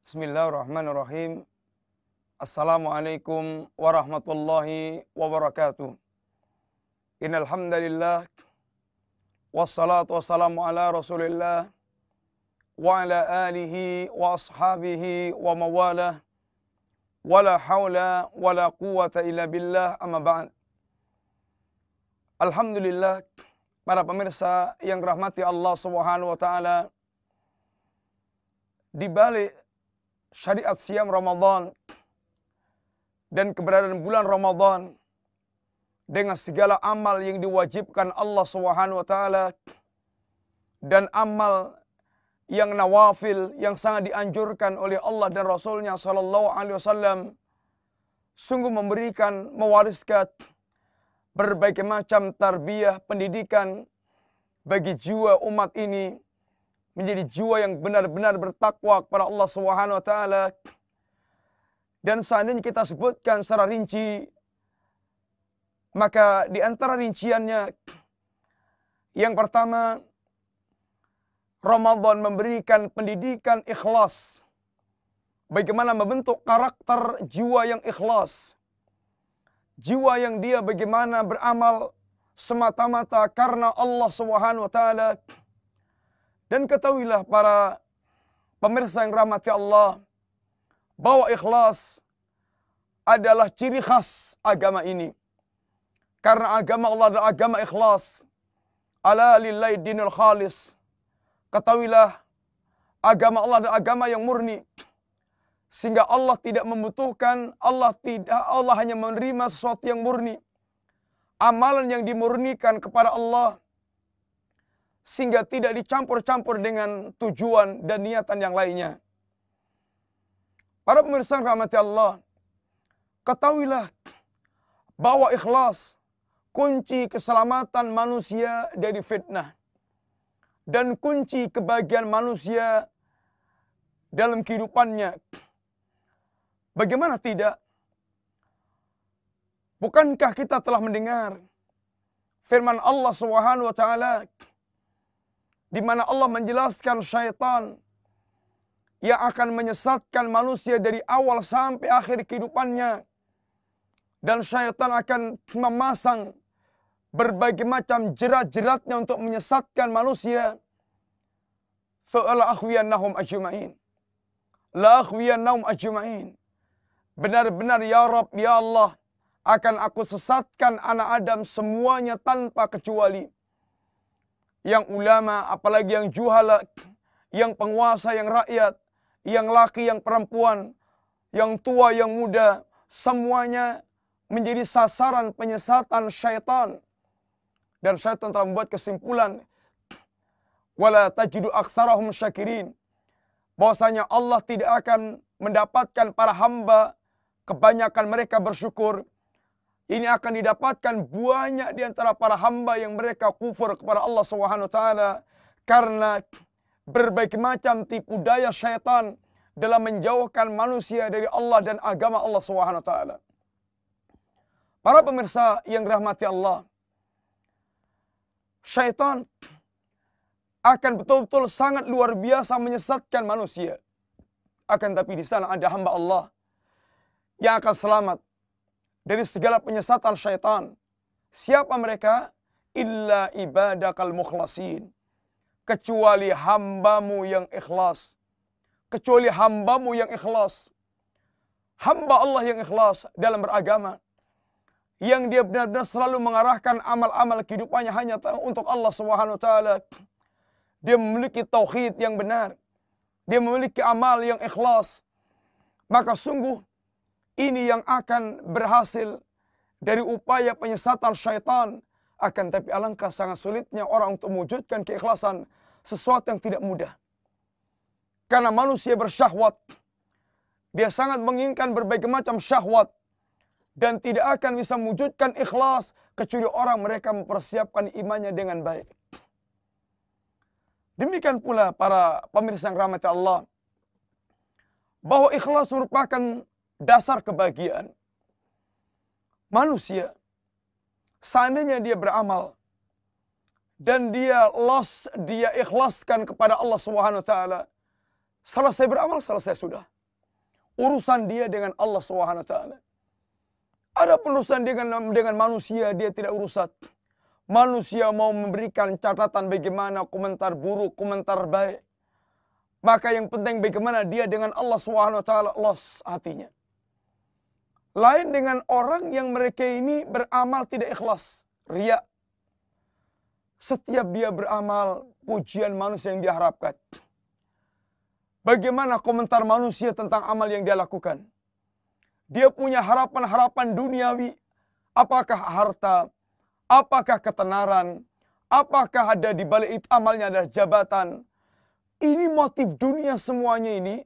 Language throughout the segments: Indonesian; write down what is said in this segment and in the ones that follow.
Bismillahirrahmanirrahim. Assalamualaikum warahmatullahi wabarakatuh. Innal hamdalillah wassalatu wassalamu ala Rasulillah wa ala alihi wa ashabihi wa mawalah. Wala haula wala quwata illa billah, amma ba'd. Alhamdulillah, para pemirsa yang rahmati Allah Subhanahu wa taala, di balik syariat siam Ramadan dan keberadaan bulan Ramadan dengan segala amal yang diwajibkan Allah Subhanahu wa taala dan amal yang nawafil yang sangat dianjurkan oleh Allah dan Rasulnya sallallahu alaihi wasallam, sungguh memberikan, mewariskan berbagai macam tarbiyah, pendidikan bagi jiwa umat ini menjadi jiwa yang benar-benar bertakwa kepada Allah Subhanahu wa taala. Dan seandainya kita sebutkan secara rinci, maka di antara rinciannya yang pertama, Ramadan memberikan pendidikan ikhlas. Bagaimana membentuk karakter jiwa yang ikhlas. Jiwa yang dia bagaimana beramal semata-mata karena Allah Subhanahu wa taala. Dan ketahuilah para pemirsa yang rahmati Allah, bahwa ikhlas adalah ciri khas agama ini. Karena agama Allah adalah agama ikhlas. Ala lillahi dinul khalis. Ketahuilah, agama Allah adalah agama yang murni. Sehingga Allah tidak membutuhkan, Allah hanya menerima sesuatu yang murni. Amalan yang dimurnikan kepada Allah, sehingga tidak dicampur-campur dengan tujuan dan niatan yang lainnya. Para pemirsa yang rahmati Allah, ketahuilah bahwa ikhlas kunci keselamatan manusia dari fitnah dan kunci kebahagiaan manusia dalam kehidupannya. Bagaimana tidak? Bukankah kita telah mendengar firman Allah Subhanahu wa taala, di mana Allah menjelaskan syaitan yang akan menyesatkan manusia dari awal sampai akhir kehidupannya. Dan syaitan akan memasang berbagai macam jerat-jeratnya untuk menyesatkan manusia. La akhwiyannahum ajma'in. La akhwiyannahum ajma'in. Benar-benar ya Rabb, ya Allah, akan aku sesatkan anak Adam semuanya tanpa kecuali. Yang ulama, apalagi yang juhala, yang penguasa, yang rakyat, yang laki, yang perempuan, yang tua, yang muda, semuanya menjadi sasaran penyesatan syaitan. Dan syaitan telah membuat kesimpulan, wala tajidu aktsarahum syakirin, bahwasanya Allah tidak akan mendapatkan para hamba kebanyakan mereka bersyukur. Ini akan didapatkan banyak di antara para hamba yang mereka kufur kepada Allah Subhanahu wa taala karena berbagai macam tipu daya syaitan dalam menjauhkan manusia dari Allah dan agama Allah Subhanahu wa taala. Para pemirsa yang rahmati Allah, syaitan akan betul-betul sangat luar biasa menyesatkan manusia. Akan tapi di sana ada hamba Allah yang akan selamat dari segala penyesatan syaitan. Siapa mereka? Illa ibadakal mukhlasin. Kecuali hambamu yang ikhlas. Kecuali hambamu yang ikhlas. Hamba Allah yang ikhlas dalam beragama. Yang dia benar-benar selalu mengarahkan amal-amal kehidupannya hanya untuk Allah Subhanahu wa taala. Dia memiliki tauhid yang benar. Dia memiliki amal yang ikhlas. Maka sungguh ini yang akan berhasil dari upaya penyesatan syaitan. Akan tapi alangkah sangat sulitnya orang untuk mewujudkan keikhlasan, sesuatu yang tidak mudah. Karena manusia bersyahwat. Dia sangat menginginkan berbagai macam syahwat. Dan tidak akan bisa mewujudkan ikhlas kecuali orang mereka mempersiapkan imannya dengan baik. Demikian pula para pemirsa yang rahmati Allah, bahwa ikhlas merupakan dasar kebahagiaan manusia. Seandainya dia beramal dan dia ikhlaskan kepada Allah Subhanahu wa taala, selesai beramal, selesai sudah. urusan dia dengan Allah Subhanahu wa taala. Adapun urusan dengan manusia dia tidak urusan. Manusia mau memberikan catatan bagaimana komentar buruk, komentar baik. Maka yang penting bagaimana dia dengan Allah Subhanahu wa taala los hatinya. Lain dengan orang yang mereka ini beramal tidak ikhlas, riya. Setiap dia beramal, pujian manusia yang diharapkan. Bagaimana komentar manusia tentang amal yang dia lakukan? Dia punya harapan-harapan duniawi. Apakah harta? Apakah ketenaran? Apakah ada di balik itu amalnya ada jabatan? Ini motif dunia semuanya ini.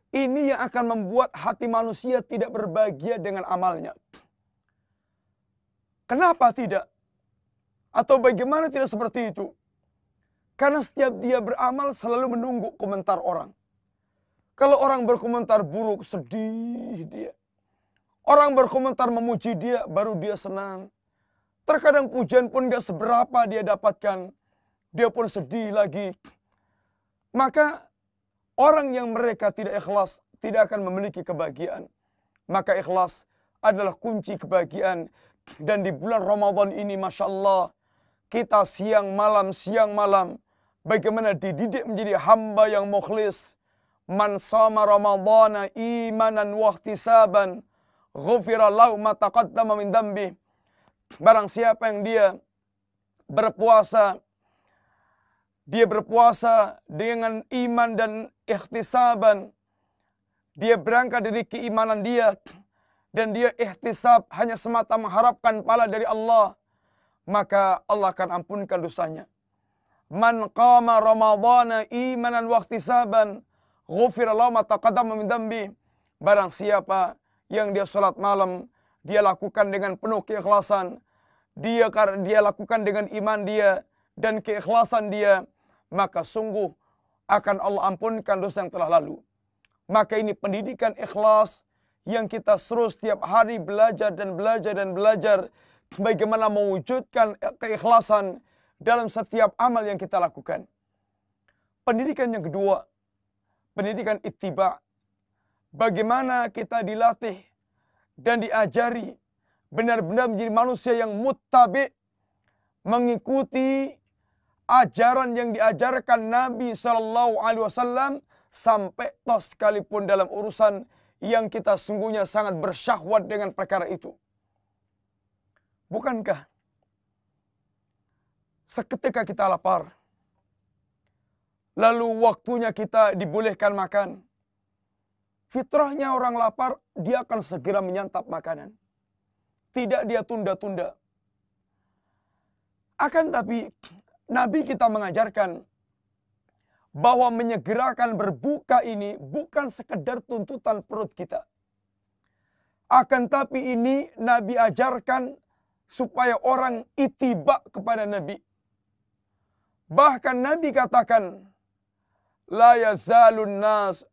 Ini yang akan membuat hati manusia tidak berbahagia dengan amalnya. Kenapa tidak? Atau bagaimana tidak seperti itu? Karena setiap dia beramal selalu menunggu komentar orang. Kalau orang berkomentar buruk, sedih dia. Orang berkomentar memuji dia, baru dia senang. Terkadang pujian pun gak seberapa dia dapatkan. Dia pun sedih lagi. Maka orang yang mereka tidak ikhlas tidak akan memiliki kebahagiaan. Maka ikhlas adalah kunci kebahagiaan. Dan di bulan Ramadan ini Masya Allah, kita siang malam bagaimana dididik menjadi hamba yang mukhlis. Man sama Ramadana imanan wahtisaban ghufira lahu ma taqaddama min dhanbi. Barang siapa yang dia berpuasa dengan iman dan ihtisaban. Dia berangkat dari keimanan dia. Dan dia ihtisab hanya semata mengharapkan pahala dari Allah. Maka Allah akan ampunkan dosanya. Man qama ramadhana imanan wa ihtisaban ghufira lahu ma taqaddama min dhanbi. Barang siapa yang dia salat malam, dia lakukan dengan penuh keikhlasan. Dia lakukan dengan iman dia dan keikhlasan dia. Maka sungguh akan Allah ampunkan dosa yang telah lalu. Maka ini pendidikan ikhlas yang kita terus setiap hari belajar. Bagaimana mewujudkan keikhlasan dalam setiap amal yang kita lakukan. Pendidikan yang kedua, pendidikan ittiba. Bagaimana kita dilatih dan diajari benar-benar menjadi manusia yang muttabi, mengikuti ajaran yang diajarkan Nabi Sallallahu Alaihi Wasallam sampai toh sekalipun dalam urusan yang kita sungguhnya sangat bersyahwat dengan perkara itu. Bukankah seketika kita lapar, lalu waktunya kita dibolehkan makan, fitrahnya orang lapar, dia akan segera menyantap makanan. Tidak dia tunda-tunda. Akan tapi Nabi kita mengajarkan bahwa menyegerakan berbuka ini bukan sekedar tuntutan perut kita. Akan tapi ini Nabi ajarkan supaya orang ittiba kepada Nabi. Bahkan Nabi katakan, la yazalun nas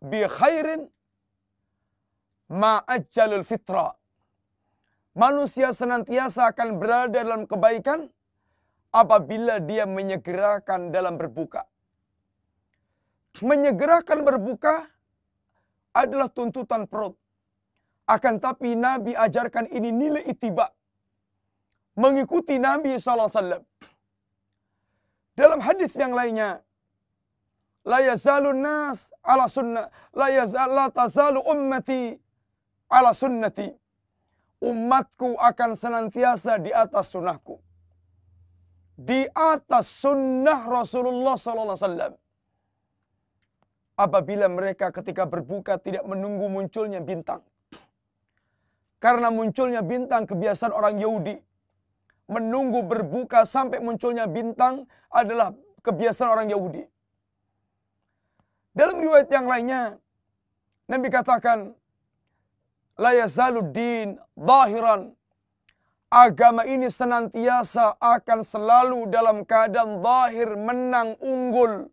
bi khairin ma ajjalul fitra. Manusia senantiasa akan berada dalam kebaikan apabila dia menyegerakan dalam berbuka. Menyegerakan berbuka adalah tuntutan perut. Akan tapi Nabi ajarkan ini nilai ittiba. Mengikuti Nabi SAW. Dalam hadis yang lainnya, la yazalun nas ala sunnah, la tazalu ummati ala sunnati. Umatku akan senantiasa di atas sunnahku. Di atas sunnah Rasulullah SAW. Apabila mereka ketika berbuka tidak menunggu munculnya bintang. Karena munculnya bintang kebiasaan orang Yahudi. Menunggu berbuka sampai munculnya bintang adalah kebiasaan orang Yahudi. Dalam riwayat yang lainnya, Nabi katakan, la yazaluddin zahiran. Agama ini senantiasa akan selalu dalam keadaan zahir, menang, unggul.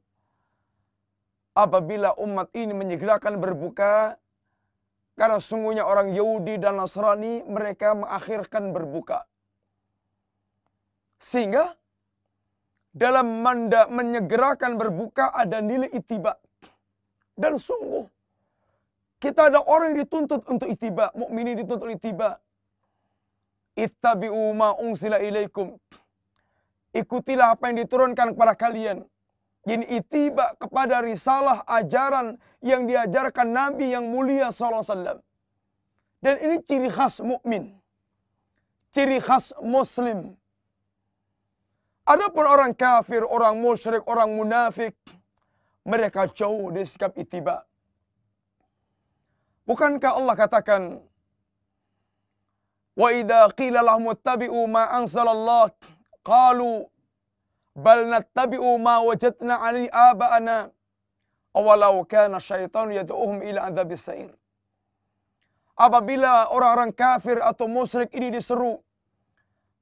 Apabila umat ini menyegerakan berbuka, karena sungguhnya orang Yahudi dan Nasrani mereka mengakhirkan berbuka. Sehingga dalam menyegerakan berbuka ada nilai ittiba. Dan sungguh Kita ada orang yang dituntut untuk ittiba, mukminin dituntut ittiba. Ittabi'u ma unsila ilaikum. Ikutilah apa yang diturunkan kepada kalian. Ini ittiba kepada risalah ajaran yang diajarkan Nabi yang mulia sallallahu alaihi wasallam. Dan ini ciri khas mukmin. Ciri khas muslim. Adapun orang kafir, orang musyrik, orang munafik, mereka jauh dari sikap ittiba. Bukankah Allah katakan, wa idza qila lahum ittabi'u ma anzalallah qalu bal nattabi'u ma wajadna 'alaihi aba'ana awalau kana syaitanu yad'uhum ila adzabis sa'ir. Apabila orang-orang kafir atau musyrik ini diseru,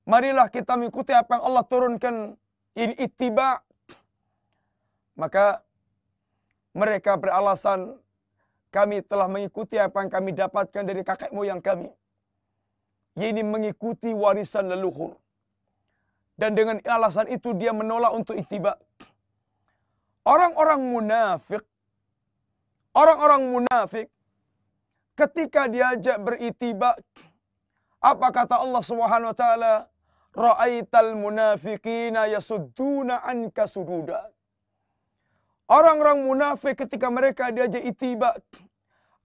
marilah kita mengikuti apa yang Allah turunkan, ini ittiba. Maka mereka beralasan, kami telah mengikuti apa yang kami dapatkan dari kakek moyang kami. Ini mengikuti warisan leluhur. Dan dengan alasan itu dia menolak untuk ittiba. Orang-orang munafik, ketika diajak berittiba, apa kata Allah Subhanahu wa taala? Ra'aital munafiqina yasudduna anka sududa. Orang-orang munafik ketika mereka diajak ittiba,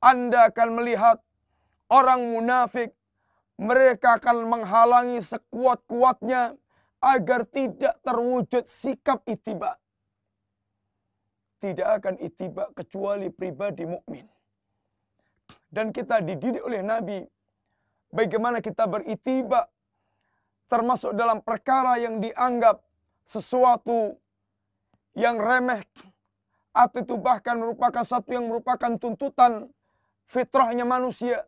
Anda akan melihat orang munafik, mereka akan menghalangi sekuat-kuatnya agar tidak terwujud sikap ittiba. Tidak akan ittiba kecuali pribadi mukmin. Dan kita dididik oleh Nabi bagaimana kita berittiba, termasuk dalam perkara yang dianggap sesuatu yang remeh, atau itu bahkan merupakan satu yang merupakan tuntutan fitrahnya manusia.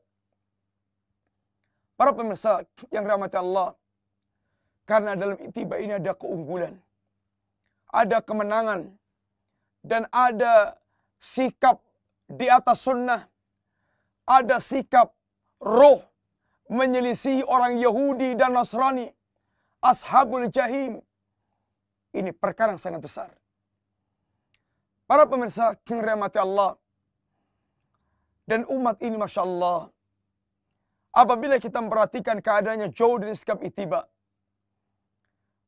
Para pemirsa yang dirahmati Allah, karena dalam ittiba ini ada keunggulan, ada kemenangan, dan ada sikap di atas sunnah, ada sikap roh menyelisihi orang Yahudi dan Nasrani, ashabul jahim. Ini perkara yang sangat besar. Para pemirsa yang dirahmati Allah, dan umat ini Masya Allah, apabila kita memperhatikan keadaannya jauh dari sikap ittiba,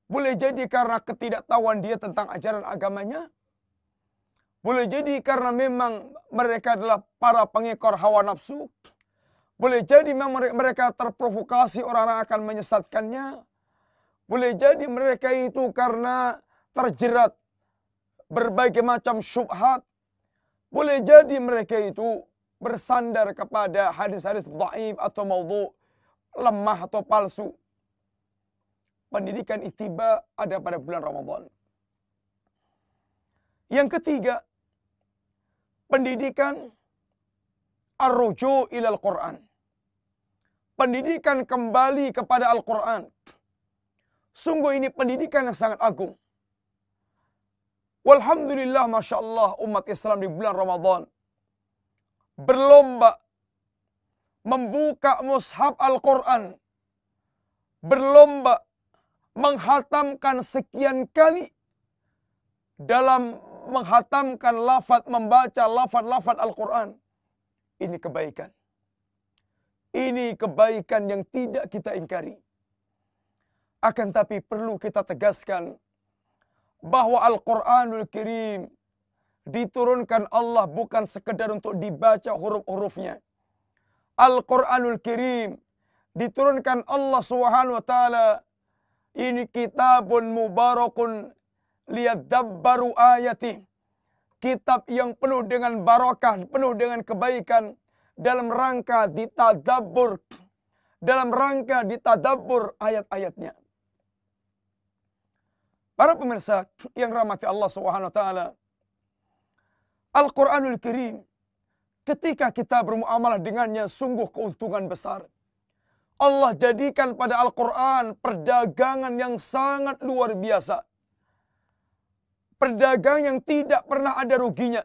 boleh jadi karena ketidaktahuan dia tentang ajaran agamanya, boleh jadi karena memang mereka adalah para pengekor hawa nafsu, boleh jadi memang mereka terprovokasi orang-orang akan menyesatkannya, boleh jadi mereka itu karena terjerat berbagai macam syubhat, boleh jadi mereka itu bersandar kepada hadis-hadis dhaif atau maudhu, lemah atau palsu. Pendidikan ittiba ada pada bulan Ramadan. Yang ketiga, pendidikan ar-ruju' ilal Quran. Pendidikan kembali kepada Al-Quran. Sungguh ini pendidikan yang sangat agung. Walhamdulillah, Masya Allah, umat Islam di bulan Ramadan berlomba membuka mushaf Al-Quran, berlomba menghatamkan sekian kali dalam menghatamkan lafaz, membaca lafaz-lafaz Al-Quran. Ini kebaikan. Ini kebaikan yang tidak kita ingkari. Akan tapi perlu kita tegaskan bahwa Al-Quranul Karim diturunkan Allah bukan sekedar untuk dibaca huruf-hurufnya. Al-Quranul Karim diturunkan Allah Subhanahu wa taala, ini kitabun mubarakun liyadabbaru ayati. Kitab yang penuh dengan barakah, penuh dengan kebaikan, dalam rangka ditadabbur, dalam rangka ditadabbur ayat-ayatnya. Para pemirsa yang rahmati Allah Subhanahu wa taala, Al-Quranul Karim, ketika kita bermuamalah dengannya, sungguh keuntungan besar. Allah jadikan pada Al-Quran perdagangan yang sangat luar biasa. Perdagangan yang tidak pernah ada ruginya.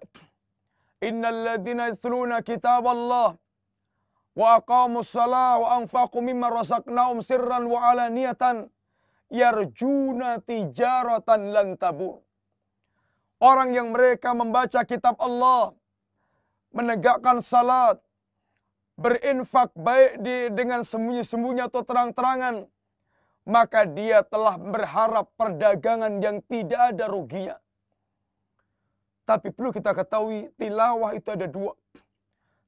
Innal ladzina yatluna kitaballah wa aqamus shalah wa anfaqu mimma razaqnahum sirran wa alaniyatan yarjuna tijaratan lan tabur. Orang yang mereka membaca kitab Allah, menegakkan salat, berinfak baik dengan sembunyi-sembunyi atau terang-terangan, maka dia telah berharap perdagangan yang tidak ada ruginya. Tapi perlu kita ketahui, tilawah itu ada dua.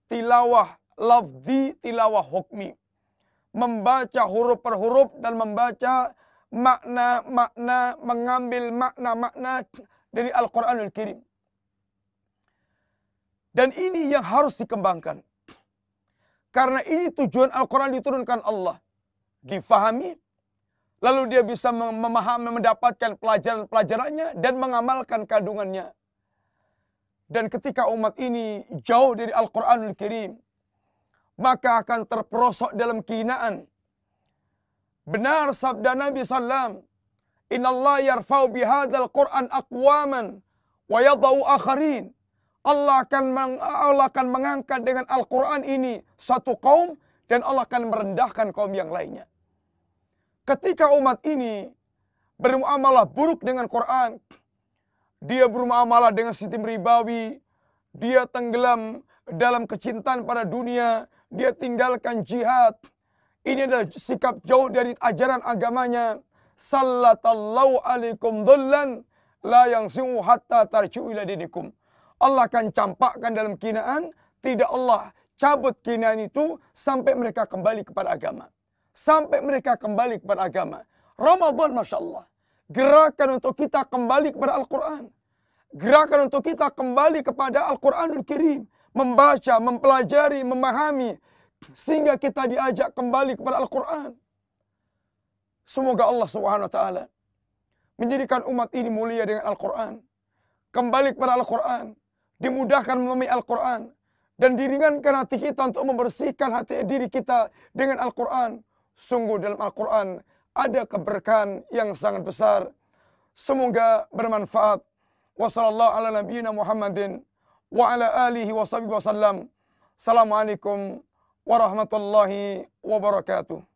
Tilawah lafzi, tilawah hukmi. Membaca huruf per huruf dan membaca makna-makna, mengambil makna-makna dari Al-Quranul Karim. Dan ini yang harus dikembangkan. Karena ini tujuan Al-Quran diturunkan Allah. Difahami, lalu dia bisa memahami, mendapatkan pelajaran-pelajarannya dan mengamalkan kandungannya. Dan ketika umat ini jauh dari Al-Quranul Karim, maka akan terperosok dalam kehinaan. Benar sabda Nabi SAW, Inna Allah yarfa'u bihadzal Qur'an aqwaman wa yadau akharin. Allah akan mengangkat dengan Al-Quran ini satu kaum dan Allah akan merendahkan kaum yang lainnya. Ketika umat ini bermuamalah buruk dengan Quran, dia bermuamalah dengan sistem ribawi, dia tenggelam dalam kecintaan pada dunia, dia tinggalkan jihad. Ini adalah sikap jauh dari ajaran agamanya. Sallatallahu alaikum dhullan la yansi'u hatta tarji'u ila dinikum. Allah akan campakkan dalam kehinaan, tidak Allah cabut kehinaan itu sampai mereka kembali kepada agama. Sampai mereka kembali kepada agama. Ramadan, Masya Allah, gerakan untuk kita kembali kepada Al-Quran. Gerakan untuk kita kembali kepada Al-Quranul Karim. Membaca, mempelajari, memahami, sehingga kita diajak kembali kepada Al-Quran. Semoga Allah SWT menjadikan umat ini mulia dengan Al-Quran. Kembali kepada Al-Quran. Dimudahkan memahami Al-Quran. Dan diringankan hati kita untuk membersihkan hati diri kita dengan Al-Quran. Sungguh dalam Al-Quran ada keberkahan yang sangat besar. Semoga bermanfaat. Wassallallahu ala nabiyyina Muhammadin wa ala alihi wa sahbihi wasallam. Assalamualaikum warahmatullahi wabarakatuh.